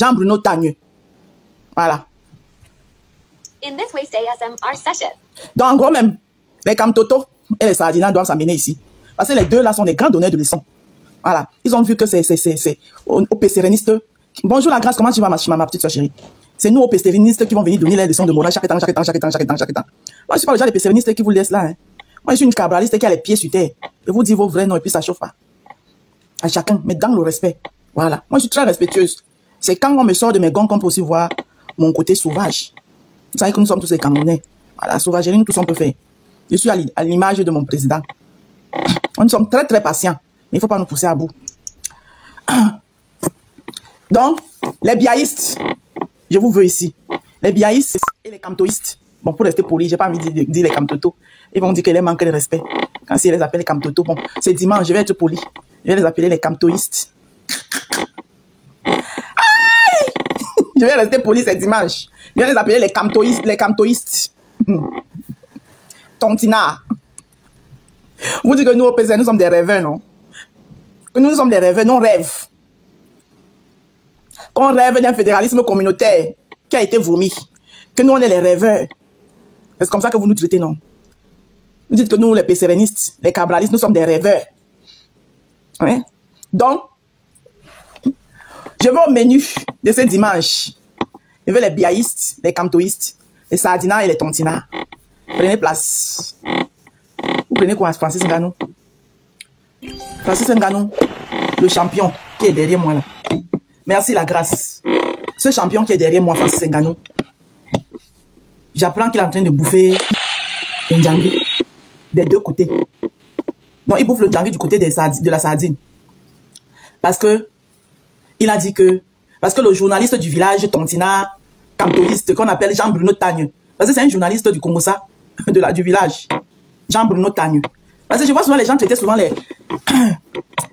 Jean-Bruno Tagneux. Voilà. In this way, stay SMR session. Donc, en gros, même, les Camtoto et les Sardina doivent s'amener ici. Parce que les deux là sont des grands donneurs de leçons. Voilà. Ils ont vu que c'est aux pécérénistes. Bonjour la grâce, comment tu vas, ma petite soeur chérie? C'est nous, aux pécérénistes, qui vont venir donner les leçons de morale chaque temps. Moi, je suis pas le genre de pécérénistes qui vous laissent là. Hein. Moi, je suis une cabraliste qui a les pieds sur terre. Je vous dis vos vrais noms et puis ça chauffe pas. À chacun, mais dans le respect. Voilà. Moi, je suis très respectueuse. C'est quand on me sort de mes gants qu'on peut aussi voir mon côté sauvage. Vous savez que nous sommes tous des Camerounais. Voilà, sauvagerie, nous tous on peut faire. Je suis à l'image de mon président. Nous sommes très très patients. Mais il ne faut pas nous pousser à bout. Donc, les biaïstes, je vous veux ici. Les biaïstes et les camtoïstes. Bon, pour rester poli, j'ai pas envie de dire les camtotos. Ils vont dire qu'ils manquent de respect. Quand ils les appellent les camtotos, bon, c'est dimanche, je vais être poli. Je vais les appeler les camtoïstes. Je vais rester poli, c'est dimanche. Je vais les appeler les camtoïstes. Tontina. Vous dites que nous, au PZ, nous sommes des rêveurs, non? Que nous sommes des rêveurs, non rêve. Qu'on rêve d'un fédéralisme communautaire qui a été vomi. Que nous, on est les rêveurs. C'est comme ça que vous nous traitez, non? Vous dites que nous, les pécérénistes, les cabralistes, nous sommes des rêveurs. Ouais. Donc, je vais au menu de ce dimanche. Je veux les biaïstes, les camtoïstes, les sardinas et les tontinas. Prenez place. Vous prenez quoi, Francis Ngannou? Francis Ngannou, le champion qui est derrière moi là. Merci la grâce. Ce champion qui est derrière moi, Francis Ngannou, j'apprends qu'il est en train de bouffer un djangui des deux côtés. Donc il bouffe le djangui du côté de la sardine. Parce que il a dit que, parce que le journaliste du village Tontina, camtoïste, qu'on appelle Jean-Bruno Tagneux, parce que c'est un journaliste du Congossa, du village, Jean-Bruno Tagneux. Parce que je vois souvent les gens traiter souvent les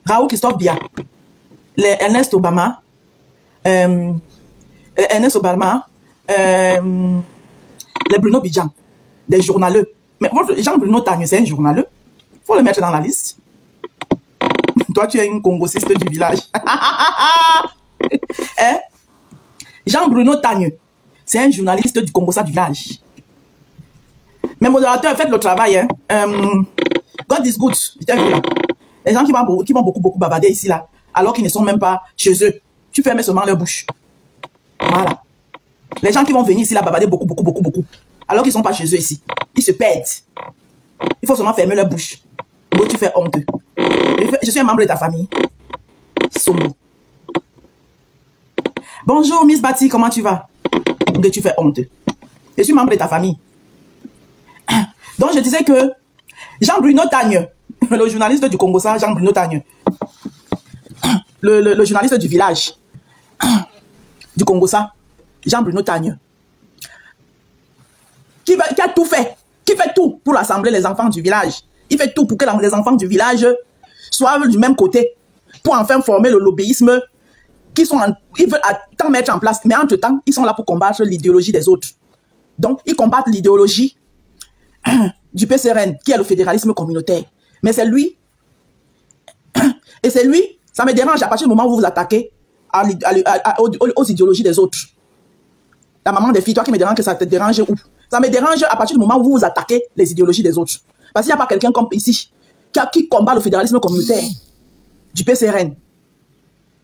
Raoul Christophe Bia, les Ernest Obama, les Bruno Bidjan, des journaleux. Mais Jean-Bruno Tagneux, c'est un journaleux. Il faut le mettre dans la liste. Toi, tu es une congossiste du village. Hein? Jean-Bruno Tagneux, c'est un journaliste du Congossa du village. Mes modérateurs, faites le travail. Hein? God is good. Les gens qui vont beaucoup bavarder ici, là, alors qu'ils ne sont même pas chez eux. Tu fermes seulement leur bouche. Voilà. Les gens qui vont venir ici, là, bavarder beaucoup, alors qu'ils ne sont pas chez eux ici. Ils se perdent. Il faut seulement fermer leur bouche. Donc, tu fais honte. Je suis un membre de ta famille. Sombo. Bonjour, Miss Bati, comment tu vas? Donc, tu fais honte. Je suis membre de ta famille. Donc, je disais que Jean-Bruno Tagneux, le journaliste du Congossa, Jean-Bruno Tagneux, le journaliste du village du Congossa, Jean-Bruno Tagneux, qui a tout fait, qui fait tout pour rassembler les enfants du village. Il fait tout pour que les enfants du village soient du même côté, pour enfin former le lobbyisme ils veulent tant mettre en place. Mais entre-temps, ils sont là pour combattre l'idéologie des autres. Donc, ils combattent l'idéologie du PCRN, qui est le fédéralisme communautaire. Mais c'est lui, et c'est lui, ça me dérange à partir du moment où vous vous attaquez aux idéologies des autres. La maman des filles, toi qui me dérange, que ça te dérange où? Ça me dérange à partir du moment où vous vous attaquez les idéologies des autres. Parce qu'il n'y a pas quelqu'un comme ici qui combat le fédéralisme communautaire du PCRN,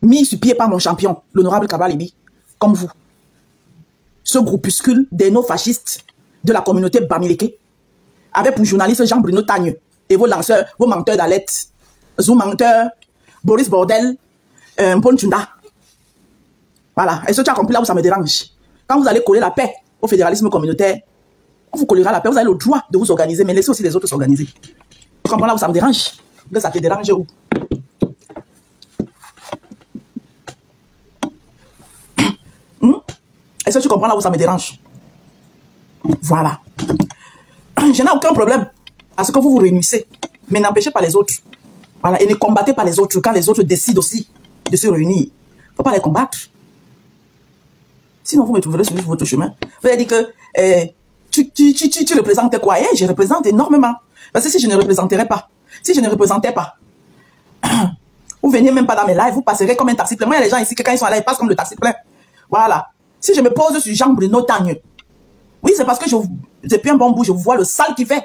mis sur pied par mon champion, l'honorable Kabalibi, comme vous. Ce groupuscule des néo-fascistes de la communauté Bamileke, avec pour journaliste Jean-Bruno Tagneux et vos lanceurs, vos menteurs d'Alette, vos menteurs, Boris Bordel, Ponchunda. Voilà. Et ce que tu as compris là où ça me dérange. Quand vous allez coller la paix au fédéralisme communautaire, on vous collera la paix, vous avez le droit de vous organiser, mais laissez aussi les autres s'organiser. Tu comprends là où ça me dérange? Que ça te dérange où? Est-ce que tu comprends là où ça me dérange? Voilà. Je n'ai aucun problème à ce que vous vous réunissez, mais n'empêchez pas les autres. Voilà. Et ne combattez pas les autres quand les autres décident aussi de se réunir. Il ne faut pas les combattre. Sinon, vous me trouverez sur votre chemin. Vous allez dire que tu représentes quoi? Je représente énormément. Parce que si je ne représenterais pas, si je ne représentais pas, vous veniez même pas dans mes lives, vous passerez comme un taxi plein. Moi, il y a les gens ici que quand ils sont là, ils passent comme le taxi plein. Voilà. Si je me pose sur Jean-Bruno Tagne, oui, c'est parce que depuis un bon bout, je vois le sale qu'il fait.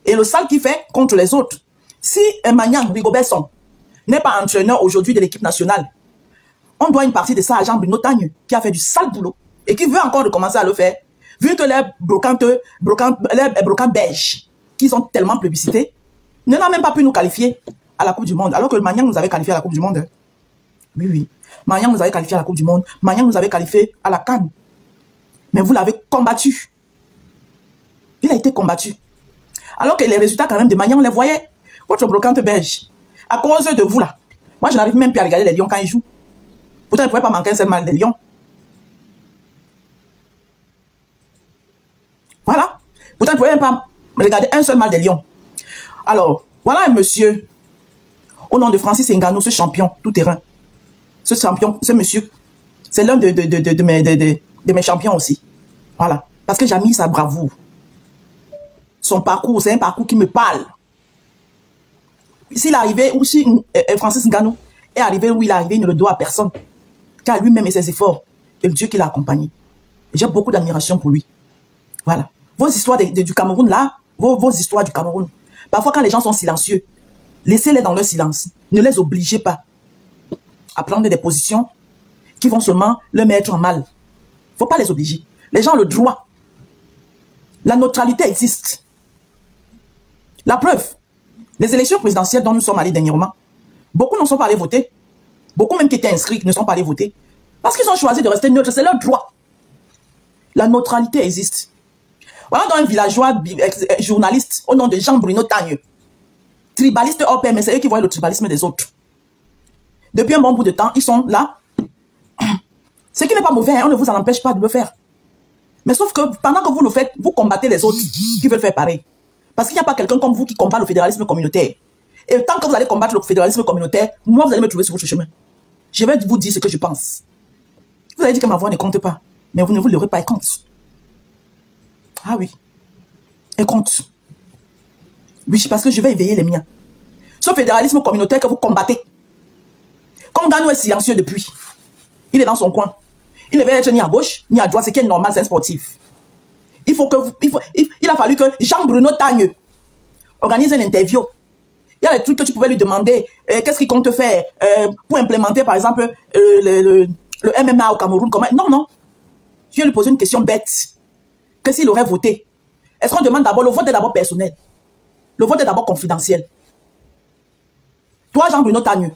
Et le sale qu'il fait contre les autres. Si Emmanuel Rigobert-Song n'est pas entraîneur aujourd'hui de l'équipe nationale, on doit une partie de ça à Jean-Bruno Tagne, qui a fait du sale boulot et qui veut encore recommencer à le faire. Vu que les brocants belges, qui sont tellement plébiscités, ne n'a même pas pu nous qualifier à la Coupe du Monde. Alors que Magnan nous avait qualifié à la Coupe du Monde. Oui, oui. Magnan nous avait qualifié à la Coupe du Monde. Magnan nous avait qualifié à la CAN. Mais vous l'avez combattu. Il a été combattu. Alors que les résultats quand même de Magnan, on les voyait. Votre brocante belge. À cause de vous là. Moi, je n'arrive même plus à regarder les Lions quand ils jouent. Pourtant, il ne pouvait pas manquer un seul match des Lions. Voilà. Pourtant, il ne pouvait même pas regarder un seul match des Lions. Alors, voilà un monsieur, au nom de Francis Ngannou, ce champion tout-terrain. Ce champion, ce monsieur, c'est l'un de mes champions aussi. Voilà. Parce que j'admire sa bravoure. Son parcours, c'est un parcours qui me parle. S'il est arrivé, ou si Francis Ngannou est arrivé où il est arrivé, il ne le doit à personne. Car lui-même et ses efforts, et le Dieu qui l'a accompagné. J'ai beaucoup d'admiration pour lui. Voilà. Vos histoires du Cameroun, là, vos histoires du Cameroun. Parfois, quand les gens sont silencieux, laissez-les dans leur silence. Ne les obligez pas à prendre des positions qui vont seulement le mettre en mal. Il ne faut pas les obliger. Les gens ont le droit. La neutralité existe. La preuve, les élections présidentielles dont nous sommes allés dernièrement, beaucoup ne sont pas allés voter. Beaucoup même qui étaient inscrits ne sont pas allés voter. Parce qu'ils ont choisi de rester neutres. C'est leur droit. La neutralité existe. Voilà dans un villageois journaliste au nom de Jean-Bruno Tagne. Tribaliste hors pair, mais c'est eux qui voient le tribalisme des autres. Depuis un bon bout de temps, ils sont là. Ce qui n'est pas mauvais, on ne vous en empêche pas de le faire. Mais sauf que pendant que vous le faites, vous combattez les autres qui veulent faire pareil. Parce qu'il n'y a pas quelqu'un comme vous qui combat le fédéralisme communautaire. Et tant que vous allez combattre le fédéralisme communautaire, moi, vous allez me trouver sur votre chemin. Je vais vous dire ce que je pense. Vous avez dit que ma voix ne compte pas. Mais vous ne vous l'aurez pas, elle compte. Ah oui. Elle compte. Oui, parce que je vais éveiller les miens. Ce fédéralisme communautaire que vous combattez. Comme Ngannou est silencieux depuis. Il est dans son coin. Il ne veut être ni à gauche, ni à droite. Ce qui est normal, c'est un sportif. Il a fallu que Jean-Bruno Tagne organise une interview. Il y a des trucs que tu pouvais lui demander. Qu'est-ce qu'il compte faire pour implémenter, par exemple, le MMA au Cameroun. Comment... Non, non. Je viens lui poser une question bête. Que s'il aurait voté, est-ce qu'on demande d'abord, le vote est d'abord personnel. Le vote est d'abord confidentiel. Toi, Jean-Bruno Tagne,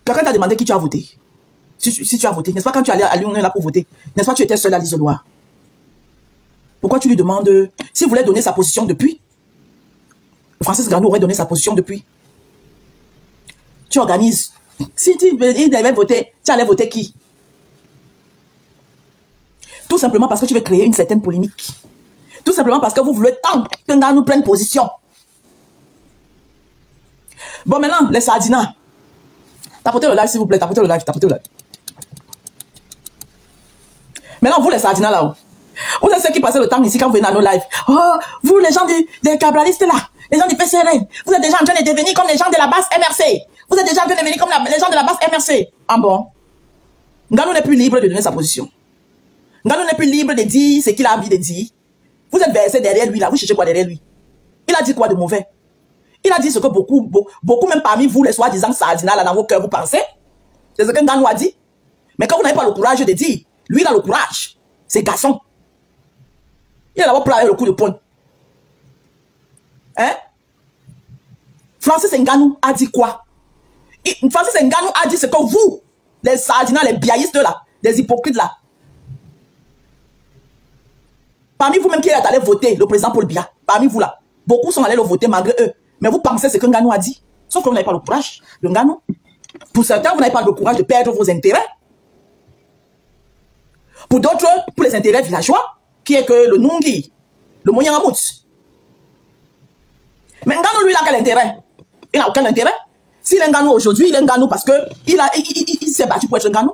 quelqu'un t'a demandé qui tu as voté. Si tu as voté, n'est-ce pas quand tu allais à Lyon, on est là pour voter. N'est-ce pas tu étais seul à l'isoloir. Pourquoi tu lui demandes, s'il voulait donner sa position depuis, Francis Ngannou aurait donné sa position depuis. Tu organises. Si il devait voter, tu allais voter qui? Tout simplement parce que tu veux créer une certaine polémique. Tout simplement parce que vous voulez tant que Ngannou prenne position. Bon, maintenant, les sardinas. Tapotez le live, s'il vous plaît. Tapotez le live, tapotez le live. Maintenant, vous, les sardinas, là-haut. Vous êtes ceux qui passaient le temps ici quand vous venez à nos lives. Oh, vous, les gens des cabralistes, là. Les gens du PCRN. Vous êtes déjà en train de devenir comme les gens de la base MRC. Vous êtes déjà en train de devenir comme les gens de la base MRC. Ah bon? Ngannou n'est plus libre de donner sa position. Ngannou n'est plus libre de dire ce qu'il a envie de dire. Vous êtes versé derrière lui, là. Vous cherchez quoi derrière lui? Il a dit quoi de mauvais? Il a dit ce que beaucoup même parmi vous, les soi-disant sardinas, là, dans vos cœurs, vous pensez. C'est ce que Ngannou a dit. Mais quand vous n'avez pas le courage de dire, lui, il a le courage. C'est garçon. Il a d'abord pris le coup de poing. Hein? Francis Ngannou a dit quoi? Francis Ngannou a dit ce que vous, les sardinas, les biaïstes là, les hypocrites là, parmi vous-même qui êtes allé voter le président Paul Biya, parmi vous là, beaucoup sont allés le voter malgré eux. Mais vous pensez ce que Ngannou a dit. Sauf que vous n'avez pas le courage de Ngannou. Pour certains, vous n'avez pas le courage de perdre vos intérêts. Pour d'autres, pour les intérêts villageois, qui est que le Nungi, le Moyengamout. Mais Ngannou, lui, il a quel intérêt? Il n'a aucun intérêt. S'il est Ngannou aujourd'hui, il est Ngannou parce qu'il s'est battu pour être Ngannou.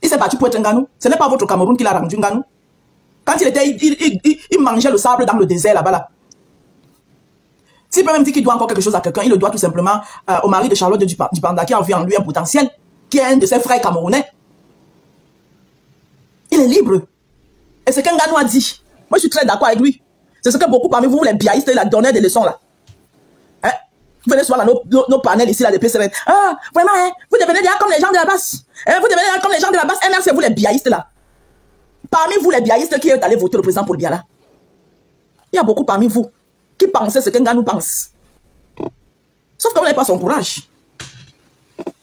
Il s'est battu pour être Ngannou. Ce n'est pas votre Cameroun qui l'a rendu Ngannou. Quand il était, il mangeait le sable dans le désert là-bas là. S'il peut même dire qu'il doit encore quelque chose à quelqu'un, il le doit tout simplement au mari de Charlotte Dupanda qui a vu en lui un potentiel. qui est un de ses frères camerounais. Il est libre. Et ce qu'un gars nous a dit, moi je suis très d'accord avec lui. C'est ce que beaucoup parmi vous, les biaïstes, la donnaient des leçons là. Hein? Vous venez souvent dans nos panels ici, là, depuis semaines. Ah, vraiment, hein? Vous devenez déjà comme les gens de la basse. Hein? Vous devenez comme les gens de la basse. C'est vous les biaïstes là. Parmi vous, les biaïstes qui est allé voter le président Paul Biya là. Il y a beaucoup parmi vous qui pensaient ce qu'un gars nous pense. Sauf que vous n'avez pas son courage.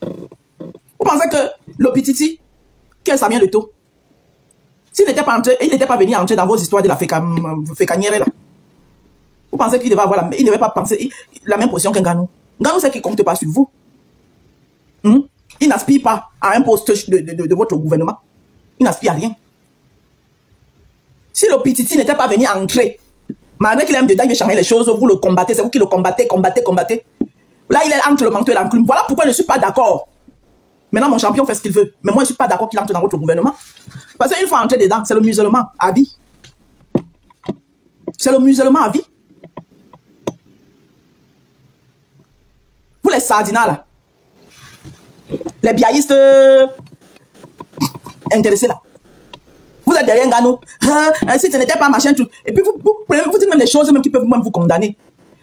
Vous pensez que le Pititi, qui est Samien Leto, s'il n'était pas entré, il n'était pas venu entrer dans vos histoires de la fécanière là. Vous pensez qu'il devait avoir il ne devait pas penser la même position qu'un Ganou. Ganou, c'est qu'il ne compte pas sur vous. Il n'aspire pas à un poste de votre gouvernement. Il n'aspire à rien. Si le Pititi n'était pas venu entrer, malgré qu'il aime dedans, il veut changer les choses, vous le combattez, c'est vous qui le combattez. Là, il est entre le menteur et l'enclume. Voilà pourquoi je ne suis pas d'accord. Maintenant, mon champion fait ce qu'il veut. Mais moi, je ne suis pas d'accord qu'il entre dans votre gouvernement. Parce qu'une fois entré dedans, c'est le musulman à vie. C'est le musulman à vie. Vous les sardinats là, les biaïstes intéressés là, vous êtes derrière un Ganou. Si ce n'était pas machin tout. Et puis vous dites même des choses même qui peuvent même vous condamner.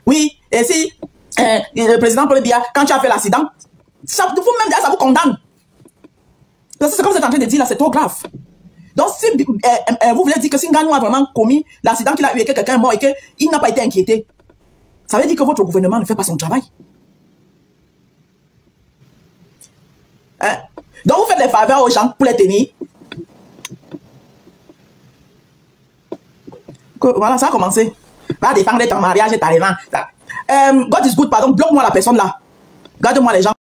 Oui, et si le président Paul Biya, quand tu as fait l'accident, vous-même ça vous condamne. Parce que c'est comme vous êtes en train de dire là, c'est trop grave. Donc si vous voulez dire que si Ganou a vraiment commis l'accident qu'il a eu et que quelqu'un est mort et qu'il n'a pas été inquiété, ça veut dire que votre gouvernement ne fait pas son travail. Hein? Donc vous faites des faveurs aux gens pour les tenir. Voilà, ça a commencé. Va défendre ton mariage et ta réunion. God is good, pardon, bloque-moi la personne là. Garde-moi les gens.